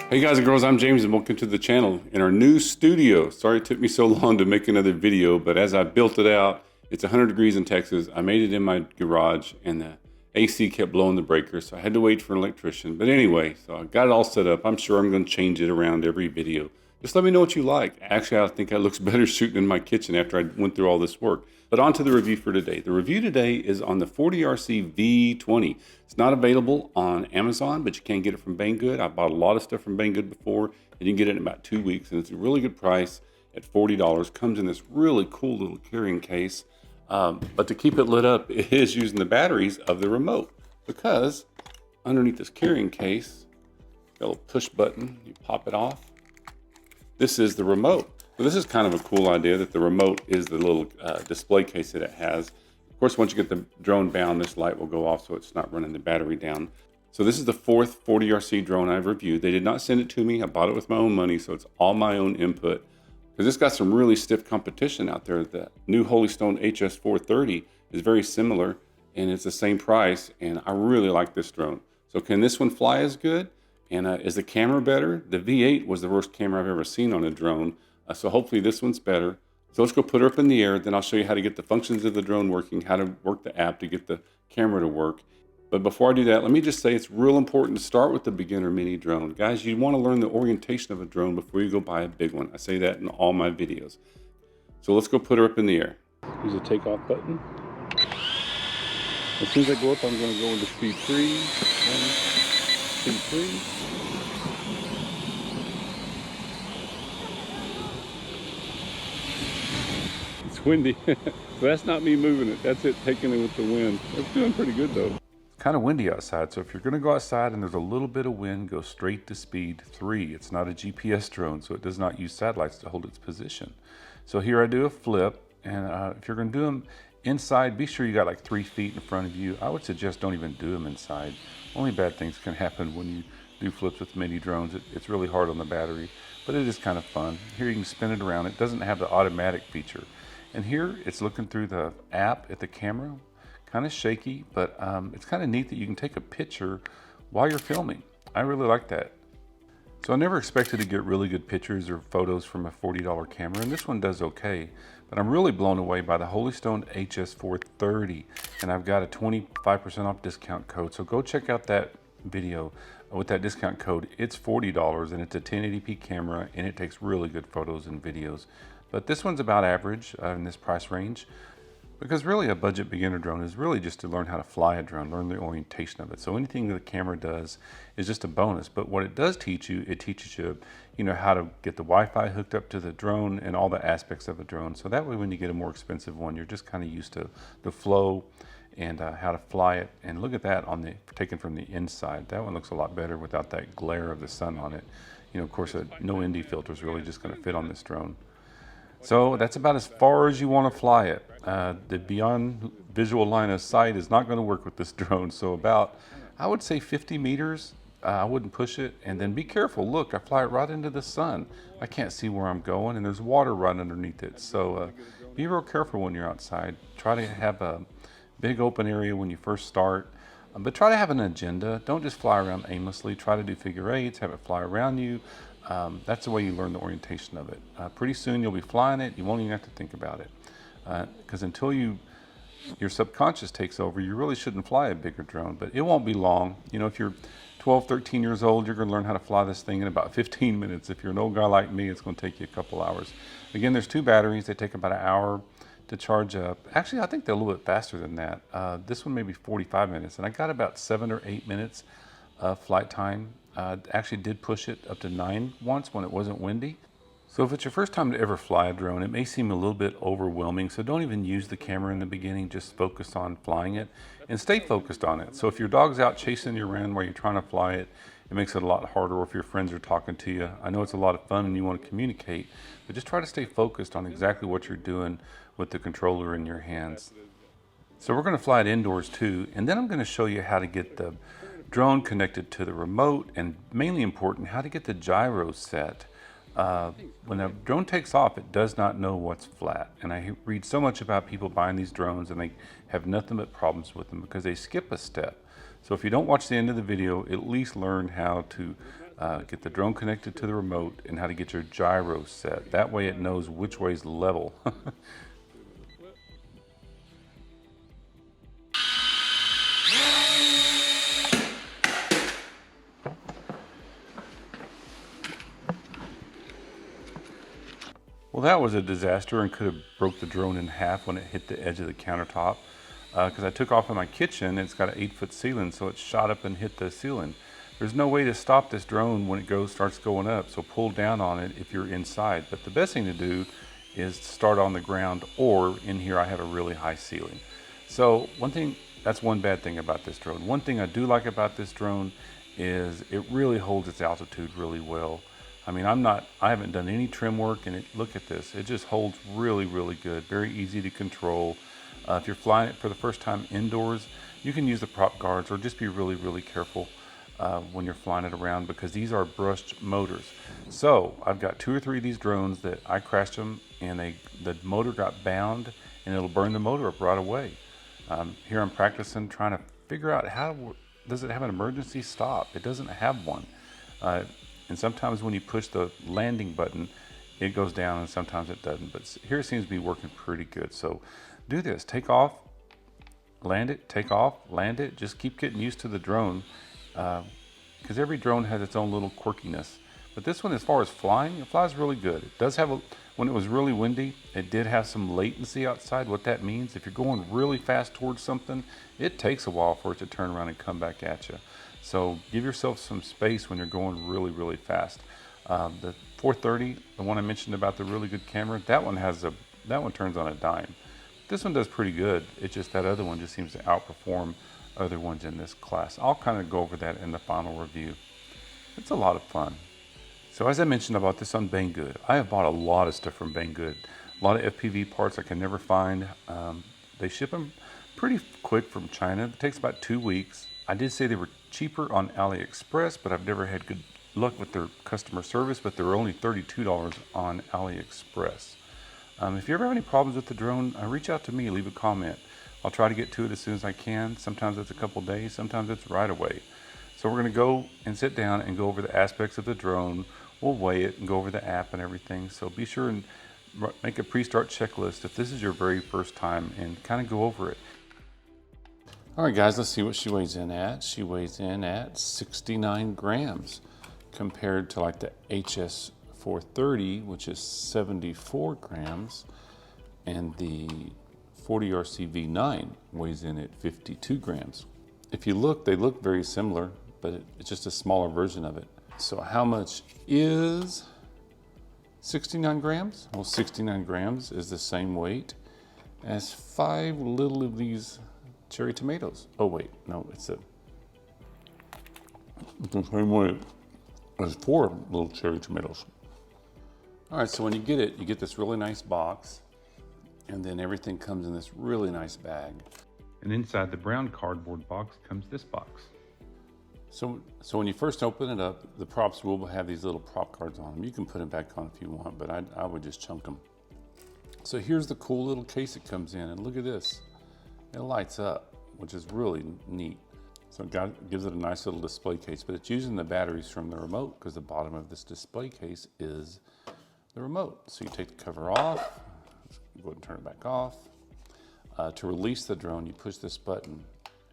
Hey guys and girls, I'm James and welcome to the channel in our new studio. Sorry it took me so long to make another video, but as I built it out, it's 100 degrees in Texas. I made it in my garage and the AC kept blowing the breaker, so I had to wait for an electrician. But anyway, so I got it all set up. I'm sure I'm going to change it around every video. Just let me know what you like. Actually, I think it looks better shooting in my kitchen after I went through all this work. But on to the review for today. The review today is on the 4DRC V20. It's not available on Amazon, but you can get it from Banggood. I bought a lot of stuff from Banggood before, and you can get it in about 2 weeks, and it's a really good price at $40. Comes in this really cool little carrying case. But to keep it lit up, it is using the batteries of the remote, because underneath this carrying case, got a little push button. You pop it off. This is the remote. So this is kind of a cool idea that the remote is the little display case that it has. Of course, once you get the drone bound, this light will go off so it's not running the battery down. So this is the fourth 4DRC drone I've reviewed. They did not send it to me. I bought it with my own money, so it's all my own input. Because it's got some really stiff competition out there. The new Holystone HS430 is very similar, and it's the same price, and I really like this drone. So can this one fly as good? And is the camera better? The V8 was the worst camera I've ever seen on a drone. So hopefully this one's better. So let's go put her up in the air. Then I'll show you how to get the functions of the drone working, how to work the app to get the camera to work. But before I do that, let me just say it's real important to start with the beginner mini drone. Guys, you want to learn the orientation of a drone before you go buy a big one. I say that in all my videos. So let's go put her up in the air. Use the takeoff button. As soon as I go up, I'm going to go into speed 3. Speed 3. It's windy. So that's not me moving it. That's it taking it with the wind. It's doing pretty good though. It's kind of windy outside, so if you're going to go outside and there's a little bit of wind, go straight to speed 3. It's not a GPS drone, so it does not use satellites to hold its position. So here I do a flip, and if you're going to do them inside, be sure you got like 3 feet in front of you. I would suggest don't even do them inside. Only bad things can happen when you do flips with mini drones. It's really hard on the battery, but it is kind of fun. Here you can spin it around. It doesn't have the automatic feature. And here it's looking through the app at the camera. Kind of shaky, but it's kind of neat that you can take a picture while you're filming. I really like that. So I never expected to get really good pictures or photos from a $40 camera, and this one does okay. But I'm really blown away by the Holystone HS430, and I've got a 25% off discount code. So go check out that video with that discount code. It's $40, and it's a 1080p camera, and it takes really good photos and videos. But this one's about average in this price range, because really a budget beginner drone is really just to learn how to fly a drone, learn the orientation of it. So anything that the camera does is just a bonus. But what it does teach you, it teaches you, how to get the Wi-Fi hooked up to the drone and all the aspects of a drone. So that way when you get a more expensive one, you're just kind of used to the flow and how to fly it. And look at that taken from the inside. That one looks a lot better without that glare of the sun on it. Of course, no ND filter is really just going to fit on this drone. So that's about as far as you want to fly it. The beyond visual line of sight is not going to work with this drone. So about, I would say 50 meters, I wouldn't push it. And then be careful. Look, I fly it right into the sun. I can't see where I'm going, and there's water right underneath it. So be real careful when you're outside. Try to have a big open area when you first start. But try to have an agenda. Don't just fly around aimlessly. Try to do figure eights, have it fly around you. That's the way you learn the orientation of it. Pretty soon you'll be flying it. You won't even have to think about it. Because until your subconscious takes over, you really shouldn't fly a bigger drone. But it won't be long. If you're 12, 13 years old, you're going to learn how to fly this thing in about 15 minutes. If you're an old guy like me, it's going to take you a couple hours. Again, there's 2 batteries. They take about an hour to charge up. Actually, I think they're a little bit faster than that. This one may be 45 minutes. And I got about 7 or 8 minutes of flight time. Actually did push it up to 9 once when it wasn't windy. So if it's your first time to ever fly a drone, it may seem a little bit overwhelming. So don't even use the camera in the beginning. Just focus on flying it and stay focused on it. So if your dog's out chasing you around while you're trying to fly it, it makes it a lot harder. Or if your friends are talking to you, I know it's a lot of fun and you want to communicate, but just try to stay focused on exactly what you're doing with the controller in your hands. So we're going to fly it indoors too, and then I'm going to show you how to get the drone connected to the remote, and mainly important, how to get the gyro set. When a drone takes off, it does not know what's flat. And I read so much about people buying these drones and they have nothing but problems with them because they skip a step. So if you don't watch the end of the video, at least learn how to get the drone connected to the remote, and how to get your gyro set. That way it knows which way is level. Well, that was a disaster and could have broke the drone in half when it hit the edge of the countertop. Because I took off in my kitchen, it's got an 8-foot ceiling, so it shot up and hit the ceiling. There's no way to stop this drone when it starts going up, so pull down on it if you're inside. But the best thing to do is start on the ground, or in here I have a really high ceiling. So that's one bad thing about this drone. One thing I do like about this drone is it really holds its altitude really well. I mean, I haven't done any trim work, and look at this. It just holds really, really good. Very easy to control. If you're flying it for the first time indoors, you can use the prop guards, or just be really, really careful when you're flying it around, because these are brushed motors. So I've got 2 or 3 of these drones that I crashed them, and the motor got bound, and it'll burn the motor up right away. Here I'm practicing trying to figure out does it have an emergency stop? It doesn't have one. And sometimes when you push the landing button, it goes down, and sometimes it doesn't. But here it seems to be working pretty good. So do this, take off, land it, take off, land it. Just keep getting used to the drone, because every drone has its own little quirkiness. But this one, as far as flying, it flies really good. It does have when it was really windy, it did have some latency outside. What that means, if you're going really fast towards something, it takes a while for it to turn around and come back at you. So give yourself some space when you're going really, really fast. The 430, the one I mentioned about the really good camera, that one turns on a dime. This one does pretty good. It's just that other one just seems to outperform other ones in this class. I'll kind of go over that in the final review. It's a lot of fun. So as I mentioned about this on Banggood, I have bought a lot of stuff from Banggood. A lot of FPV parts I can never find. They ship them pretty quick from China. It takes about 2 weeks. I did say they were cheaper on AliExpress, but I've never had good luck with their customer service, but they're only $32 on AliExpress. If you ever have any problems with the drone, reach out to me, leave a comment. I'll try to get to it as soon as I can. Sometimes it's a couple days, sometimes it's right away. So we're gonna go and sit down and go over the aspects of the drone. We'll weigh it and go over the app and everything. So be sure and make a pre-start checklist if this is your very first time, and kind of go over it. All right, guys, let's see what she weighs in at. She weighs in at 69 grams compared to like the HS 430, which is 74 grams, and the 4DRC V9 weighs in at 52 grams. If you look, they look very similar, but it's just a smaller version of it. So how much is 69 grams? Well, 69 grams is the same weight as 5 little of these cherry tomatoes. Oh wait, no, it's the same weight as 4 little cherry tomatoes. All right, so when you get it, you get this really nice box, and then everything comes in this really nice bag. And inside the brown cardboard box comes this box. So when you first open it up, the props will have these little prop cards on them. You can put them back on if you want, but I would just chunk them. So here's the cool little case it comes in, and look at this. It lights up, which is really neat. So it gives it a nice little display case, but it's using the batteries from the remote, because the bottom of this display case is the remote. So you take the cover off, go ahead and turn it back off. To release the drone, you push this button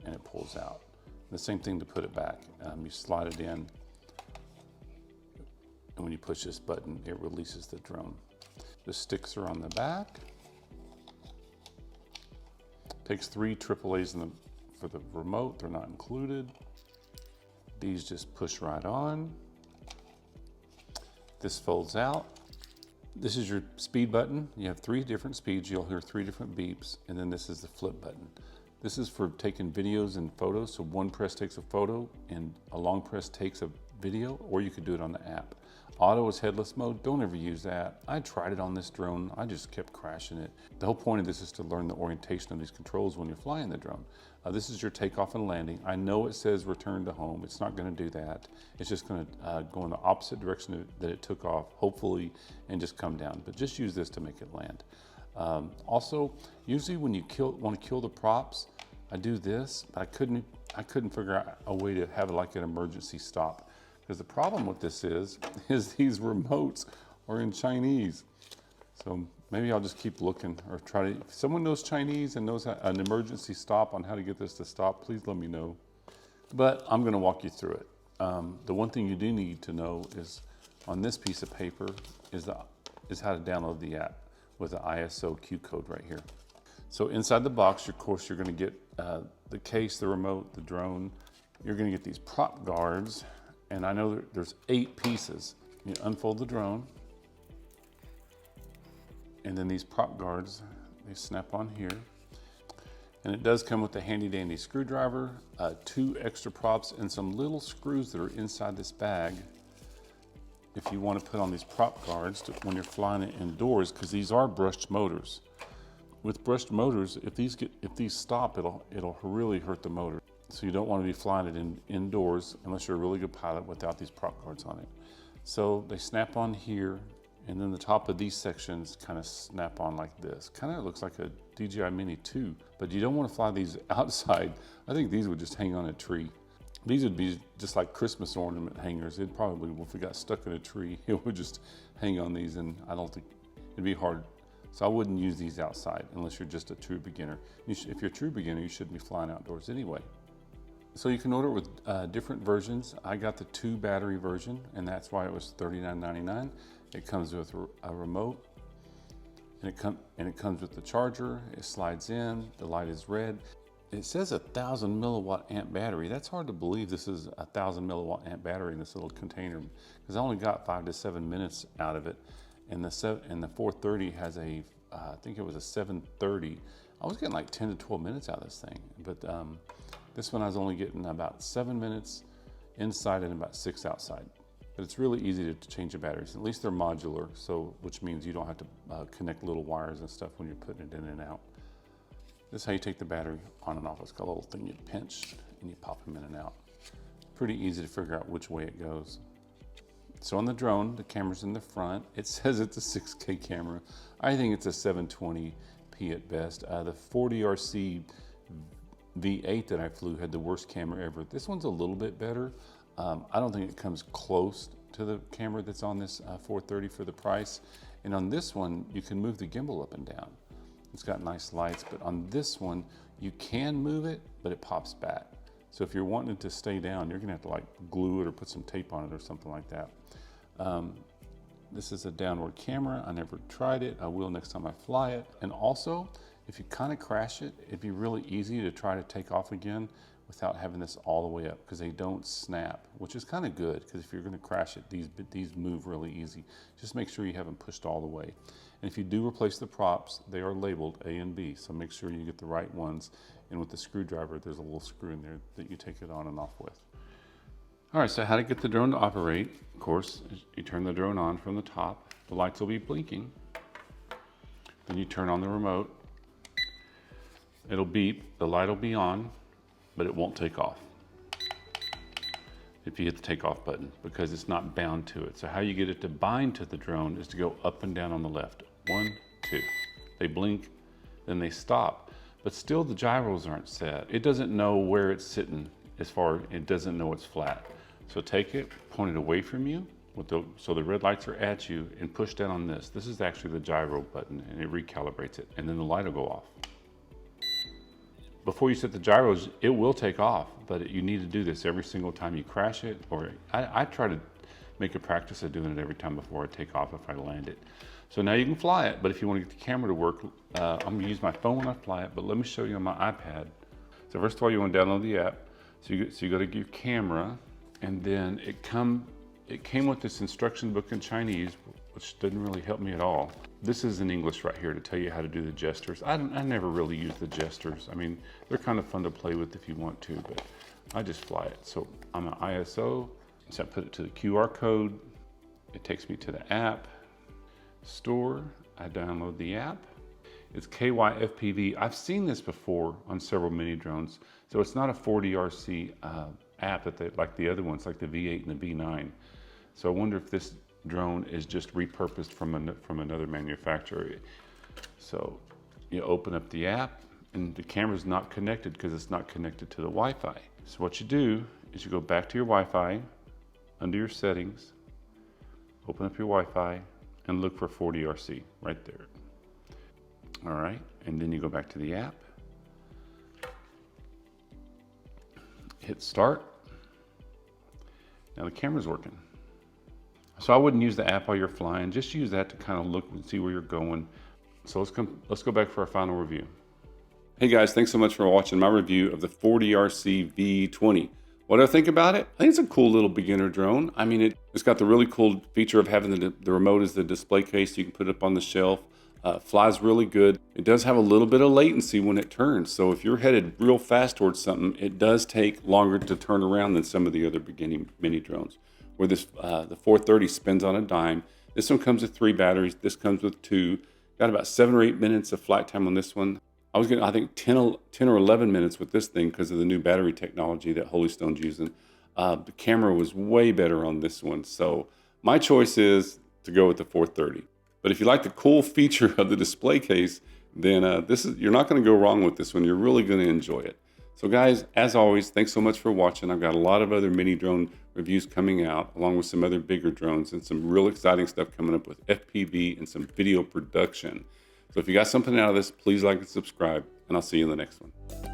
and it pulls out. The same thing to put it back. You slide it in, and when you push this button, it releases the drone. The sticks are on the back. Takes 3 AAAs for the remote, they're not included. These just push right on. This folds out. This is your speed button. You have 3 different speeds. You'll hear 3 different beeps, and then this is the flip button. This is for taking videos and photos. So one press takes a photo and a long press takes a video, or you could do it on the app. Auto is headless mode. Don't ever use that. I tried it on this drone. I just kept crashing it. The whole point of this is to learn the orientation of these controls when you're flying the drone. This is your takeoff and landing. I know it says return to home. It's not going to do that. It's just going to go in the opposite direction that it took off, hopefully, and just come down. But just use this to make it land. Also, usually when you want to kill the props, I do this, but I couldn't figure out a way to have like an emergency stop. Because the problem with this is these remotes are in Chinese. So maybe I'll just keep looking or try to, if someone knows Chinese and knows an emergency stop on how to get this to stop, please let me know. But I'm gonna walk you through it. The one thing you do need to know is on this piece of paper is how to download the app with the ISO Q code right here. So inside the box, of course, you're gonna get the case, the remote, the drone. You're gonna get these prop guards, and I know there's 8 pieces. You unfold the drone, and then these prop guards, they snap on here. And it does come with a handy dandy screwdriver, 2 extra props, and some little screws that are inside this bag if you want to put on these prop guards when you're flying it indoors, because these are brushed motors. With brushed motors, if these stop, it'll really hurt the motor. So you don't want to be flying it indoors unless you're a really good pilot without these prop guards on it. So they snap on here, and then the top of these sections kind of snap on like this. Kind of looks like a DJI Mini 2, but you don't want to fly these outside. I think these would just hang on a tree. These would be just like Christmas ornament hangers. It'd probably, if we got stuck in a tree, it would just hang on these, and I don't think, it'd be hard. So I wouldn't use these outside unless you're just a true beginner. If you're a true beginner, you shouldn't be flying outdoors anyway. So you can order it with different versions. I got the 2 battery version, and that's why it was $39.99. It comes with a remote, and it comes with the charger. It slides in, the light is red. It says 1,000 milliwatt amp battery. That's hard to believe this is 1,000 milliwatt amp battery in this little container, because I only got 5 to 7 minutes out of it. And the 430 has I think it was a 730. I was getting like 10 to 12 minutes out of this thing, but this one I was only getting about 7 minutes inside and about 6 outside. But it's really easy to change the batteries. At least they're modular, so which means you don't have to connect little wires and stuff when you're putting it in and out. This is how you take the battery on and off. It's got a little thing you pinch and you pop them in and out. Pretty easy to figure out which way it goes. So on the drone, the camera's in the front. It says it's a 6K camera. I think it's a 720p at best. The 4DRC V20 that I flew had the worst camera ever. This one's a little bit better. I don't think it comes close to the camera that's on this 430 for the price. And on this one, you can move the gimbal up and down. It's got nice lights, but on this one, you can move it, but it pops back. So if you're wanting it to stay down, you're gonna have to like glue it or put some tape on it or something like that. This is a downward camera. I never tried it. I will next time I fly it. And also, if you kind of crash it, it'd be really easy to try to take off again without having this all the way up, because they don't snap, which is kind of good, because if you're going to crash it, these move really easy. Just make sure you haven't pushed all the way. And if you do replace the props, they are labeled A and B, so make sure you get the right ones. And with the screwdriver, there's a little screw in there that you take it on and off with. All right, so how to get the drone to operate. Of course, you turn the drone on from the top. The lights will be blinking. Then you turn on the remote. It'll beep, the light will be on, but it won't take off if you hit the takeoff button, because it's not bound to it. So how you get it to bind to the drone is to go up and down on the left. 1, 2. They blink, then they stop. But still the gyros aren't set. It doesn't know where it's sitting it doesn't know it's flat. So take it, point it away from you, so the red lights are at you, and push down on this. This is actually the gyro button, and it recalibrates it, and then the light will go off. Before you set the gyros, it will take off, but you need to do this every single time you crash it, or I try to make a practice of doing it every time before I take off if I land it. So now you can fly it, but if you want to get the camera to work, I'm gonna use my phone when I fly it, but let me show you on my iPad. So first of all, you want to download the app. So you go to your camera, and then it came with this instruction book in Chinese, which didn't really help me at all. This is in English right here to tell you how to do the gestures. I never really use the gestures. I mean, they're kind of fun to play with if you want to, but I just fly it. So I'm an ISO, so I put it to the QR code. It takes me to the app store. I download the app. It's KYFPV. I've seen this before on several mini drones. So it's not a 4DRC app like the other ones, like the V8 and the V9. So I wonder if this drone is just repurposed from another manufacturer. So you open up the app, and the camera's not connected because it's not connected to the Wi-Fi. So what you do is you go back to your Wi-Fi, under your settings, open up your Wi-Fi, and look for 4DRC right there. All right, and then you go back to the app, hit start. Now the camera's working. So I wouldn't use the app while you're flying, just use that to kind of look and see where you're going. So let's go back for our final review. Hey guys, thanks so much for watching my review of the 4DRC V20. What do I think about it? I think it's a cool little beginner drone. I mean, it's got the really cool feature of having the remote as the display case. You can put it up on the shelf. Flies really good. It does have a little bit of latency when it turns. So if you're headed real fast towards something, it does take longer to turn around than some of the other beginning mini drones. Where this the 430 spins on a dime. This one comes with 3 batteries. This comes with 2. Got about 7 or 8 minutes of flight time on this one. I was getting, I think, 10 or 11 minutes with this thing because of the new battery technology that Holy Stone's using. The camera was way better on this one. So my choice is to go with the 430. But if you like the cool feature of the display case, then you're not going to go wrong with this one. You're really going to enjoy it. So guys, as always, thanks so much for watching. I've got a lot of other mini drone reviews coming out, along with some other bigger drones and some real exciting stuff coming up with FPV and some video production. So if you got something out of this, please like and subscribe, and I'll see you in the next one.